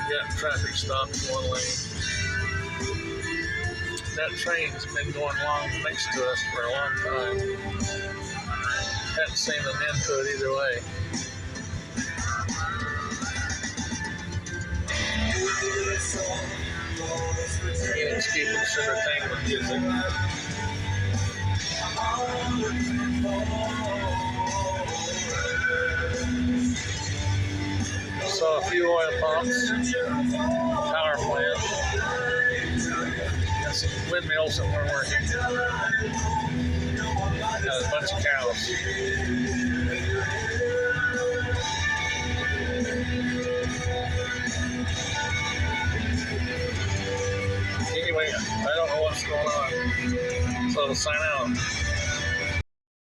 Got traffic stopped in one lane. That train's been going along next to us for a long time. Hadn't seen an end to it either way. Phoenix Entertainment music. Saw a few oil pumps, power plant, and some windmills that weren't working. Got a bunch of cows. Anyway, I don't know what's going on, so I'll sign out.